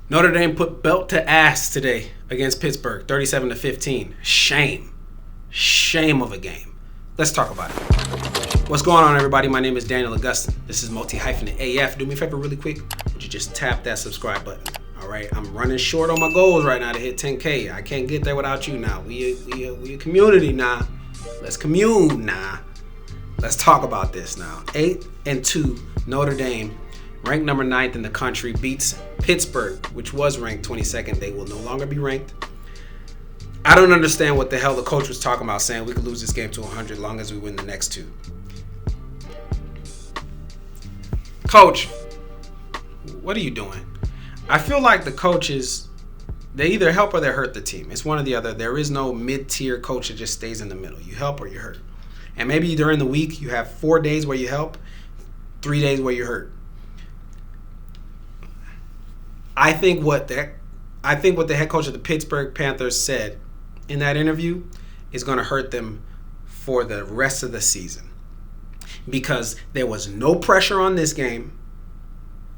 Notre Dame put belt to ass today against Pittsburgh, 37-15. Shame of a game. Let's talk about it. What's going on, everybody? My name is Daniel Augustin. This is multi-AF. Do me a favor really quick. Would you just tap that subscribe button? All right, I'm running short on my goals right now to hit 10K. I can't get there without you now. We a community now. Let's commune now. Let's talk about this now. 8-2 Notre Dame, ranked number 9th in the country, beats Pittsburgh, which was ranked 22nd. They will no longer be ranked. I don't understand what the hell the coach was talking about, saying we could lose this game to 100 as long as we win the next two. Coach, what are you doing? I feel like the coaches, they either help or they hurt the team. It's one or the other. There is no mid-tier coach that just stays in the middle. You help or you hurt. And maybe during the week you have 4 days where you help, 3 days where you hurt. I think what the head coach of the Pittsburgh Panthers said in that interview is going to hurt them for the rest of the season, because there was no pressure on this game,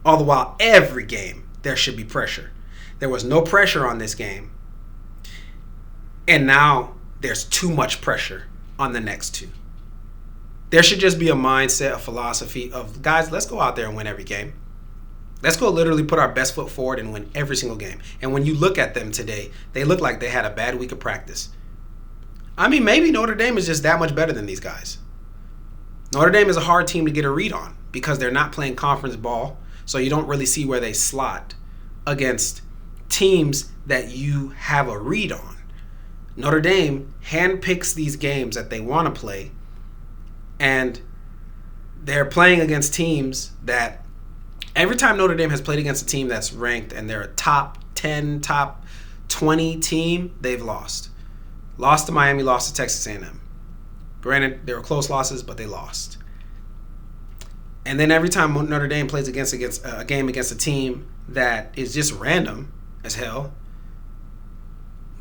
all the while every game there should be pressure. There was no pressure on this game, and now there's too much pressure on the next two. There should just be a mindset, a philosophy of, guys, let's go out there and win every game. Let's go literally put our best foot forward and win every single game. And when you look at them today, they look like they had a bad week of practice. I mean, maybe Notre Dame is just that much better than these guys. Notre Dame is a hard team to get a read on because they're not playing conference ball, so you don't really see where they slot against teams that you have a read on. Notre Dame handpicks these games that they want to play, and they're playing against teams that every time Notre Dame has played against a team that's ranked and they're a top 10, top 20 team, they've lost. Lost to Miami, lost to Texas A&M. Granted, they were close losses, but they lost. And then every time Notre Dame plays against a game against a team that is just random as hell,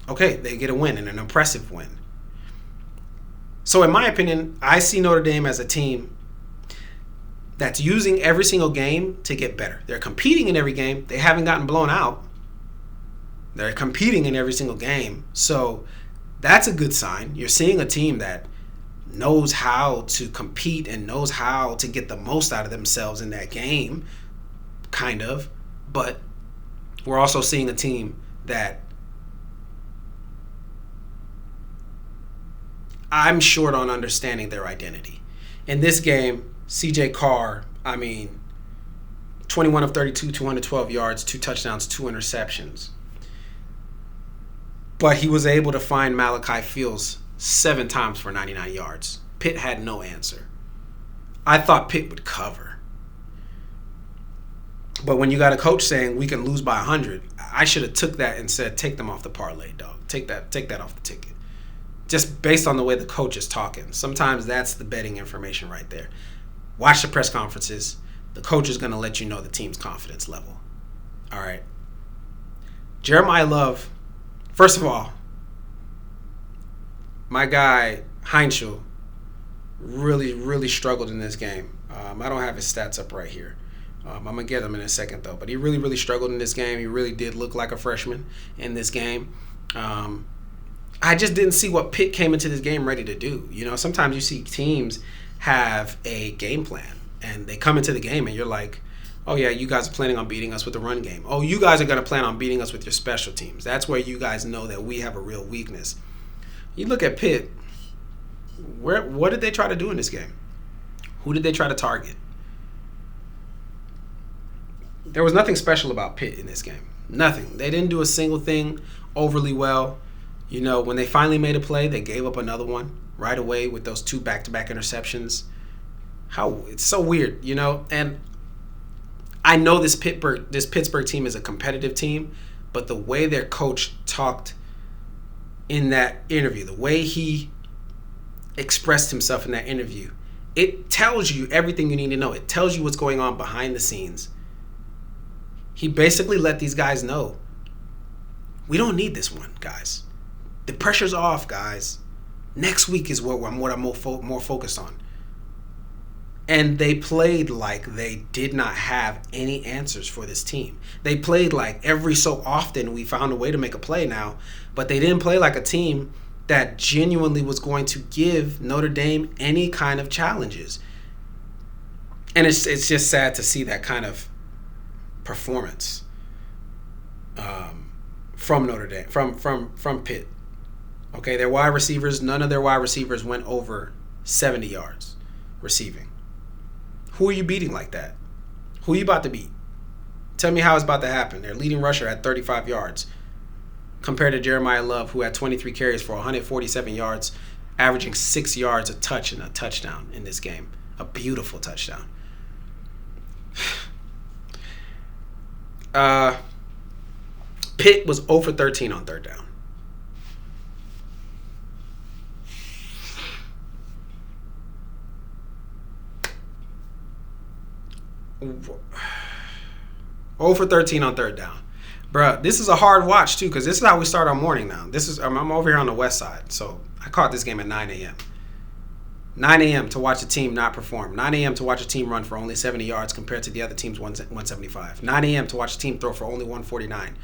okay, they get a win, and an impressive win. So in my opinion, I see Notre Dame as a team that's using every single game to get better. They're competing in every game. They haven't gotten blown out. They're competing in every single game. So that's a good sign. You're seeing a team that knows how to compete and knows how to get the most out of themselves in that game, kind of. But we're also seeing a team that I'm short on understanding their identity. In this game, CJ Carr, 21 of 32, 212 yards, 2 touchdowns, 2 interceptions. But he was able to find Malachi Fields 7 times for 99 yards. Pitt had no answer. I thought Pitt would cover. But when you got a coach saying we can lose by 100, I should have took that and said, take them off the parlay, dog. Take that off the ticket. Just based on the way the coach is talking. Sometimes that's the betting information right there. Watch the press conferences. The coach is going to let you know the team's confidence level. All right. Jeremiah Love, first of all, my guy Heinschel really, really struggled in this game. I don't have his stats up right here. I'm going to get them in a second, though. But he really, really struggled in this game. He really did look like a freshman in this game. I just didn't see what Pitt came into this game ready to do. You know, sometimes you see teams have a game plan, and they come into the game and you're like, oh yeah, you guys are planning on beating us with the run game. Oh, you guys are going to plan on beating us with your special teams. That's where you guys know that we have a real weakness. You look at Pitt, what did they try to do in this game? Who did they try to target? There was nothing special about Pitt in this game. Nothing. They didn't do a single thing overly well. You know, when they finally made a play, they gave up another one right away with those 2 back-to-back interceptions. It's so weird, you know? And I know this Pittsburgh team is a competitive team, but the way their coach talked in that interview, the way he expressed himself in that interview, it tells you everything you need to know. It tells you what's going on behind the scenes. He basically let these guys know, we don't need this one, guys. The pressure's off, guys. Next week is what I'm more focused on. And they played like they did not have any answers for this team. They played like every so often we found a way to make a play now, but they didn't play like a team that genuinely was going to give Notre Dame any kind of challenges. And it's just sad to see that kind of performance from Notre Dame, from Pitt. Okay, their wide receivers, none of their wide receivers went over 70 yards receiving. Who are you beating like that? Who are you about to beat? Tell me how it's about to happen. Their leading rusher had 35 yards compared to Jeremiah Love, who had 23 carries for 147 yards, averaging 6 yards a touch and a touchdown in this game. A beautiful touchdown. Pitt was 0 for 13 on third down. Over 13 on third down. Bruh, this is a hard watch too, because this is how we start our morning now. I'm over here on the west side, so I caught this game at 9 a.m. 9 a.m. to watch a team not perform. 9 a.m. to watch a team run for only 70 yards compared to the other team's 175. 9 a.m. to watch a team throw for only 149.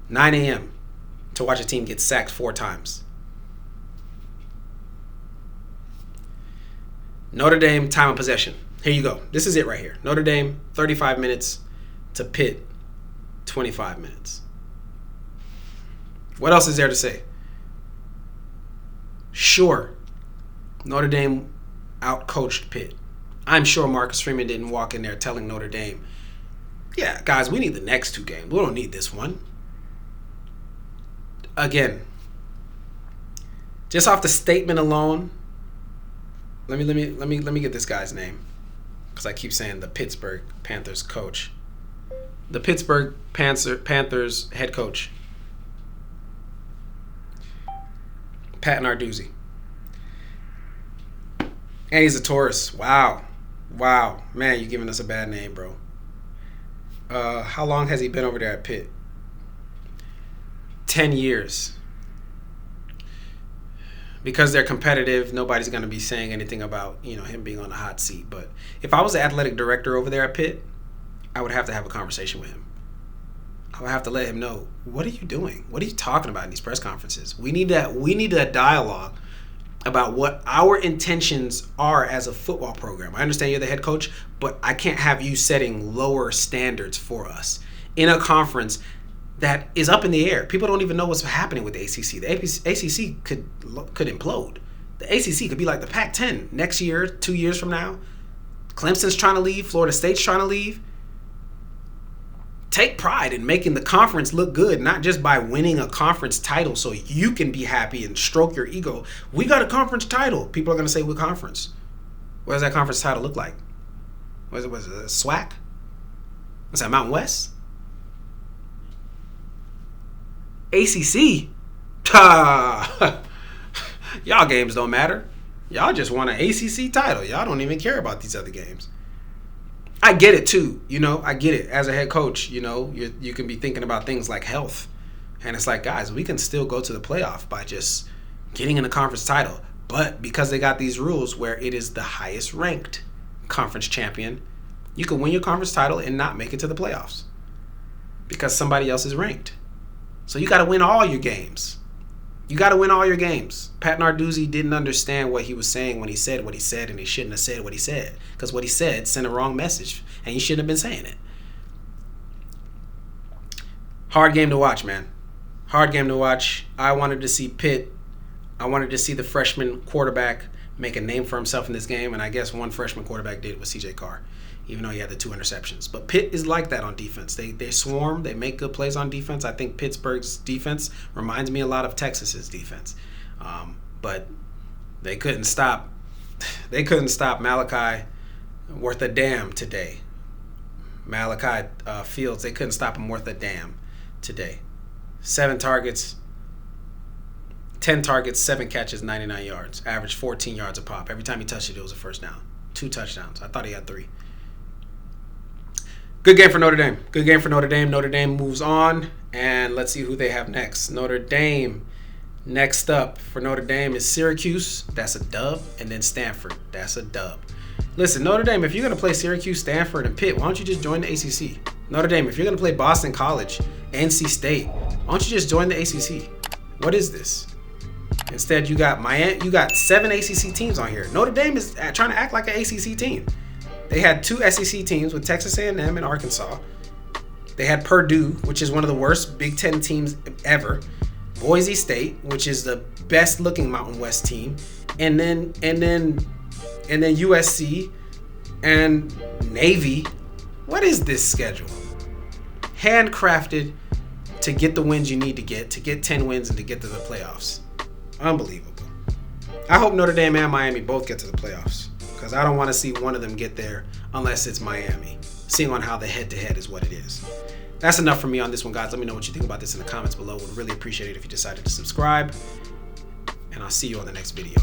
9 a.m. to watch a team get sacked 4 times. Notre Dame time of possession. Here you go. This is it right here. Notre Dame, 35 minutes to Pitt, 25 minutes. What else is there to say? Sure, Notre Dame outcoached Pitt. I'm sure Marcus Freeman didn't walk in there telling Notre Dame, yeah, guys, we need the next 2 games. We don't need this one. Again, just off the statement alone, let me get this guy's name, because I keep saying the Pittsburgh Panthers coach. The Pittsburgh Panthers head coach, Pat Narduzzi. And he's a Taurus. Wow. Man, you're giving us a bad name, bro. How long has he been over there at Pitt? 10 years. Because they're competitive, nobody's going to be saying anything about, him being on the hot seat. But if I was the athletic director over there at Pitt, I would have to have a conversation with him. I would have to let him know, what are you doing? What are you talking about in these press conferences? We need a dialogue about what our intentions are as a football program. I understand you're the head coach, but I can't have you setting lower standards for us in a conference that is up in the air. People don't even know what's happening with the ACC. The ACC could implode. The ACC could be like the Pac-10 next year, 2 years from now. Clemson's trying to leave. Florida State's trying to leave. Take pride in making the conference look good, not just by winning a conference title so you can be happy and stroke your ego. We got a conference title. People are going to say, what conference? What does that conference title look like? Was it a SWAC? Was that Mountain West? ACC? Y'all games don't matter. Y'all just want an ACC title. Y'all don't even care about these other games. I get it too, I get it. As a head coach, you can be thinking about things like health. And it's like, guys, we can still go to the playoff by just getting in a conference title. But because they got these rules where it is the highest ranked conference champion, you can win your conference title and not make it to the playoffs because somebody else is ranked. So you got to win all your games. Pat Narduzzi didn't understand what he was saying when he said what he said, and he shouldn't have said what he said, because what he said sent a wrong message, and he shouldn't have been saying it. Hard game to watch, man. Hard game to watch. I wanted to see Pitt. I wanted to see the freshman quarterback make a name for himself in this game, and I guess one freshman quarterback did with C.J. Carr, even though he had the 2 interceptions. But Pitt is like that on defense. They swarm. They make good plays on defense. I think Pittsburgh's defense reminds me a lot of Texas's defense. But they couldn't stop. They couldn't stop Malachi worth a damn today. Malachi Fields. They couldn't stop him worth a damn today. 7 targets. 10 targets, 7 catches, 99 yards. Averaged 14 yards a pop. Every time he touched it was a first down. 2 touchdowns. I thought he had 3. Good game for Notre Dame. Notre Dame moves on, and let's see who they have next. Notre Dame. Next up for Notre Dame is Syracuse. That's a dub. And then Stanford. That's a dub. Listen, Notre Dame, if you're going to play Syracuse, Stanford, and Pitt, why don't you just join the ACC? Notre Dame, if you're going to play Boston College, NC State, why don't you just join the ACC? What is this? Instead, you got Miami. You got 7 ACC teams on here. Notre Dame is trying to act like an ACC team. They had 2 SEC teams with Texas A&M and Arkansas. They had Purdue, which is one of the worst Big Ten teams ever. Boise State, which is the best-looking Mountain West team, and then USC and Navy. What is this schedule? Handcrafted to get the wins you need to get 10 wins and to get to the playoffs. Unbelievable. I hope Notre Dame and Miami both get to the playoffs because I don't want to see one of them get there unless it's Miami. Seeing on how the head-to-head is what it is. That's enough for me on this one, guys. Let me know what you think about this in the comments below. Would really appreciate it if you decided to subscribe. And I'll see you on the next video.